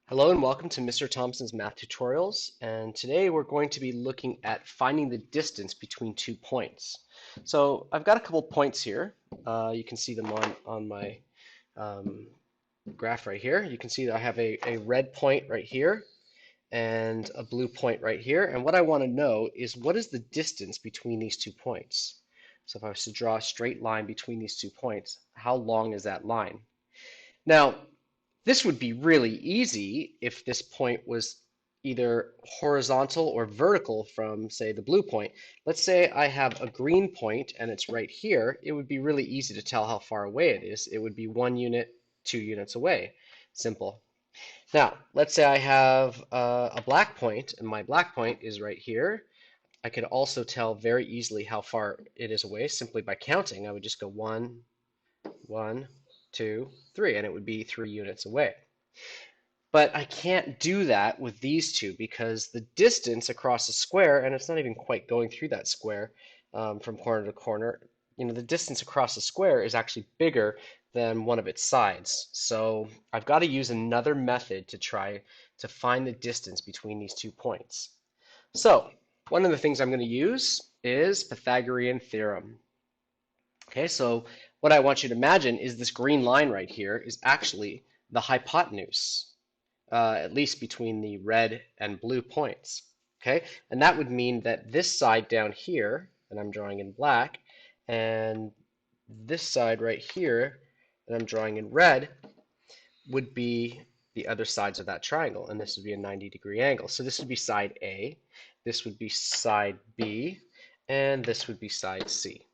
Hello and welcome to Mr. Thompson's Math Tutorials, and today we're going to be looking at finding the distance between 2 points. So I've got a couple points here. You can see them on my um, graph right here. You can see that I have a red point right here and a blue point right here, and what I want to know is what is the distance between these 2 points. So if I was to draw a straight line between these 2 points, how long is that line? Now, this would be really easy if this point was either horizontal or vertical from, say, the blue point. Let's say I have a green point and it's right here. It would be really easy to tell how far away it is. It would be 1 unit, 2 units away. Simple. Now, let's say I have a black point and my black point is right here. I could also tell very easily how far it is away simply by counting. I would just go 1, 1, 2, 3, and it would be 3 units away. But I can't do that with these two because the distance across a square, and it's not even quite going through that square from corner to corner, the distance across a square is actually bigger than one of its sides. So I've got to use another method to try to find the distance between these 2 points. So one of the things I'm going to use is Pythagorean Theorem. Okay, so what I want you to imagine is this green line right here is actually the hypotenuse, at least between the red and blue points. Okay, and that would mean that this side down here, that I'm drawing in black, and this side right here, that I'm drawing in red, would be the other sides of that triangle, and this would be a 90-degree angle. So this would be side A, this would be side B, and this would be side C.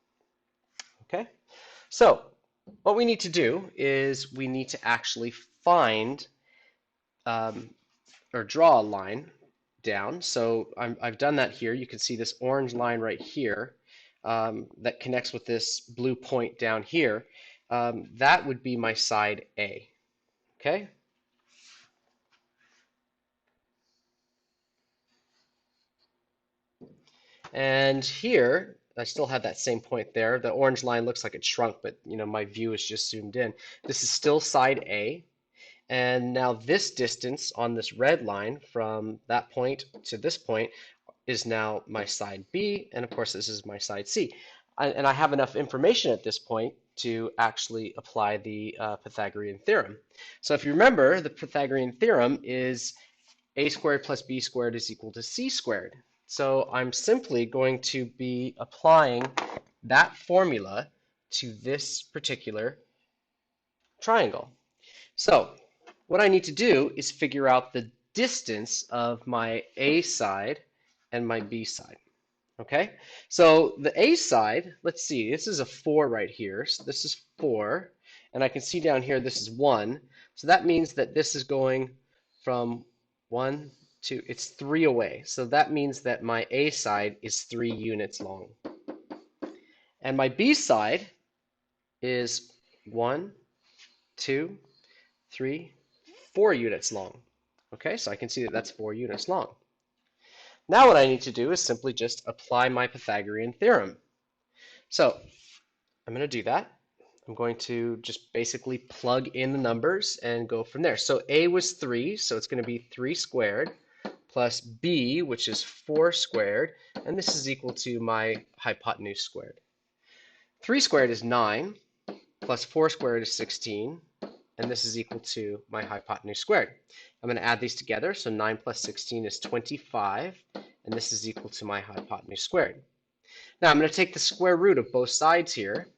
Okay, so what we need to do is we need to actually find or draw a line down. So I've done that here. You can see this orange line right here that connects with this blue point down here. That would be my side A. Okay. And here, I still have that same point there. The orange line looks like it shrunk, but my view is just zoomed in. This is still side A. And now this distance on this red line from that point to this point is now my side B, and of course this is my side C. And I have enough information at this point to actually apply the Pythagorean theorem. So if you remember, the Pythagorean theorem is a squared plus b squared is equal to c squared. So I'm simply going to be applying that formula to this particular triangle. So what I need to do is figure out the distance of my A side and my B side. Okay, so the A side, let's see, this is a 4 right here. So this is 4, and I can see down here this is 1. So that means that this is going from 1 to, it's 3 away. So that means that my A side is 3 units long. And my B side is 1, 2, 3, 4 units long. Okay, so I can see that that's 4 units long. Now what I need to do is simply just apply my Pythagorean theorem. So I'm going to do that. I'm going to just basically plug in the numbers and go from there. So A was 3, so it's going to be 3 squared plus B, which is 4 squared, and this is equal to my hypotenuse squared. 3 squared is 9, plus 4 squared is 16, and this is equal to my hypotenuse squared. I'm going to add these together, so 9 plus 16 is 25, and this is equal to my hypotenuse squared. Now I'm going to take the square root of both sides here.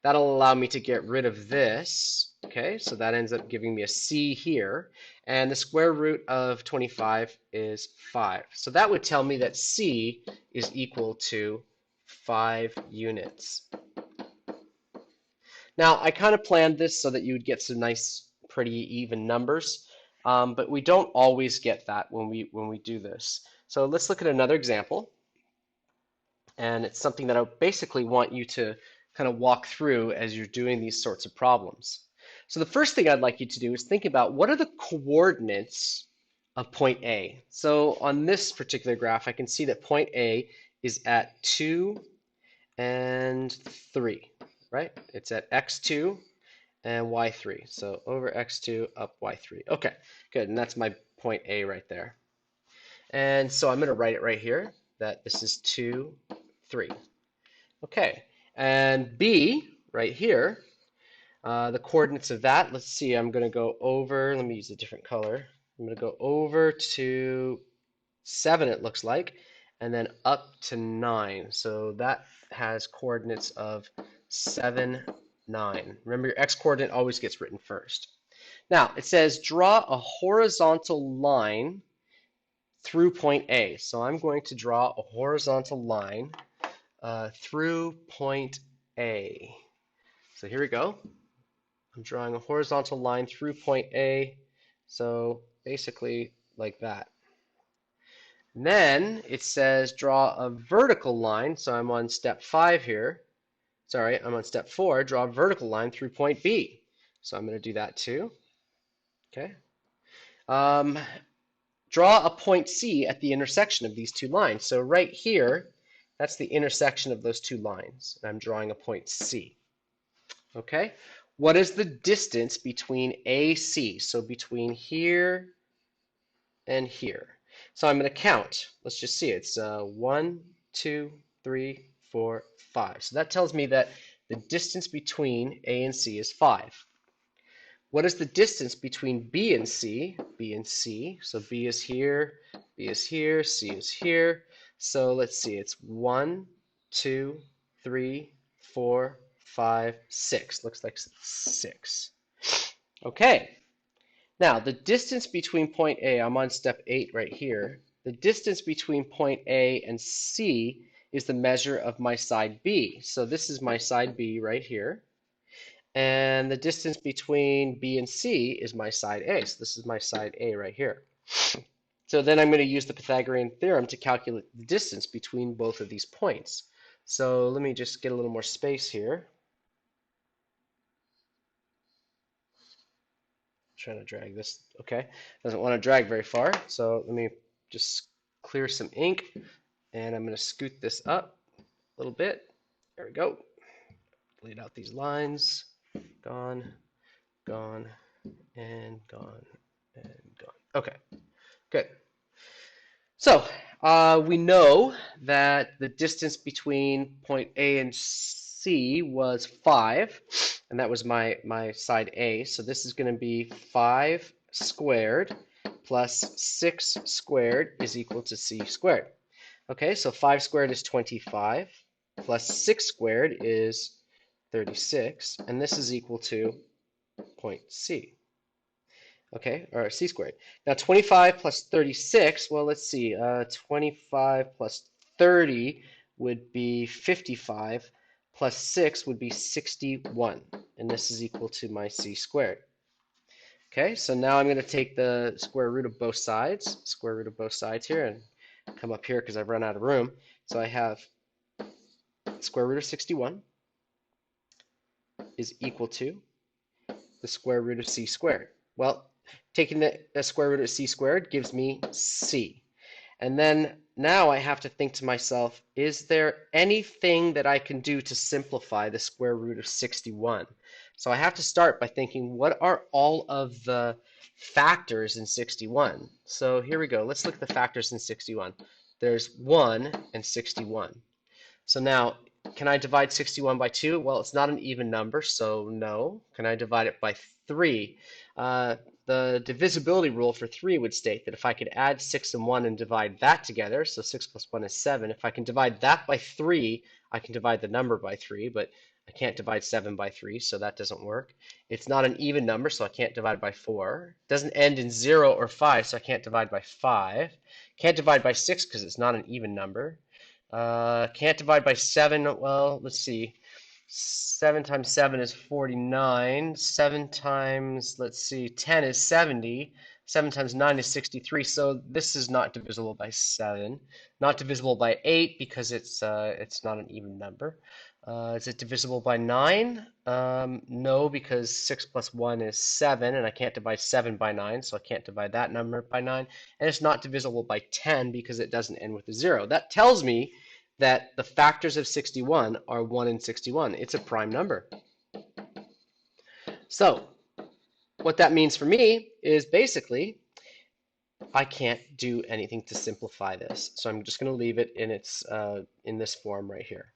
That'll allow me to get rid of this. Okay, so that ends up giving me a c here, and the square root of 25 is 5. So that would tell me that c is equal to 5 units. Now, I kind of planned this so that you would get some nice, pretty even numbers, but we don't always get that when we do this. So let's look at another example, and it's something that I basically want you to kind of walk through as you're doing these sorts of problems. So the first thing I'd like you to do is think about what are the coordinates of point A. So on this particular graph, I can see that point A is at 2 and 3. Right? It's at x2 and y3. So over x2 up y3. Okay, good. And that's my point A right there. And so I'm going to write it right here that this is 2, 3. Okay, and B right here, the coordinates of that, let's see, I'm going to go over, let me use a different color. I'm going to go over to 7, it looks like, and then up to 9. So that has coordinates of 7, 9. Remember, your x-coordinate always gets written first. Now, it says draw a horizontal line through point A. So I'm going to draw a horizontal line through point A. So here we go. I'm drawing a horizontal line through point A. So basically like that. And then it says draw a vertical line. So I'm on step 5 here. Sorry, I'm on step 4. Draw a vertical line through point B. So I'm going to do that too. Okay. Draw a point C at the intersection of these two lines. So right here, that's the intersection of those two lines. And I'm drawing a point C. Okay. What is the distance between AC? So between here and here. So I'm going to count. Let's just see. It's 1, 2, 3, 4, 5. So that tells me that the distance between A and C is 5. What is the distance between B and C? B and C. So B is here, B is here, C is here. So let's see. It's 1, 2, 3, 4, 5, 6. Looks like 6. Okay. Now, the distance between point A, I'm on step 8 right here. The distance between point A and C is the measure of my side B. So this is my side B right here. And the distance between B and C is my side A. So this is my side A right here. So then I'm going to use the Pythagorean theorem to calculate the distance between both of these points. So let me just get a little more space here. Trying to drag this, okay. Doesn't want to drag very far. So let me just clear some ink and I'm going to scoot this up a little bit. There we go. Delete out these lines. Gone, gone, and gone, and gone. Okay, good. So we know that the distance between point A and C was 5, and that was my side A. So this is going to be 5 squared plus 6 squared is equal to C squared. Okay, so 5 squared is 25, plus 6 squared is 36, and this is equal to point C. Okay, or C squared. Now 25 plus 36, well, let's see. 25 plus 30 would be 55, plus 6 would be 61, and this is equal to my C squared. Okay, so now I'm going to take the square root of both sides, here, and come up here because I've run out of room. So I have square root of 61 is equal to the square root of C squared. Well, taking the square root of C squared gives me C. And then now I have to think to myself, is there anything that I can do to simplify the square root of 61? So I have to start by thinking, what are all of the factors in 61? So here we go. Let's look at the factors in 61. There's 1 and 61. So now, can I divide 61 by 2? Well, it's not an even number, so no. Can I divide it by 3? The divisibility rule for 3 would state that if I could add 6 and 1 and divide that together, so 6 plus 1 is 7, if I can divide that by 3, I can divide the number by 3, but I can't divide 7 by 3, so that doesn't work. It's not an even number, so I can't divide by 4. It doesn't end in 0 or 5, so I can't divide by 5. Can't divide by 6 because it's not an even number. Can't divide by 7. Well, let's see. 7 times 7 is 49. 7 times, let's see, 10 is 70. 7 times 9 is 63. So this is not divisible by 7. Not divisible by 8 because it's not an even number. Is it divisible by 9? No, because 6 plus 1 is 7, and I can't divide 7 by 9, so I can't divide that number by 9. And it's not divisible by 10 because it doesn't end with a 0. That tells me that the factors of 61 are 1 and 61. It's a prime number. So what that means for me is basically I can't do anything to simplify this. So I'm just going to leave it in its in this form right here.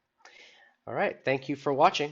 All right, thank you for watching.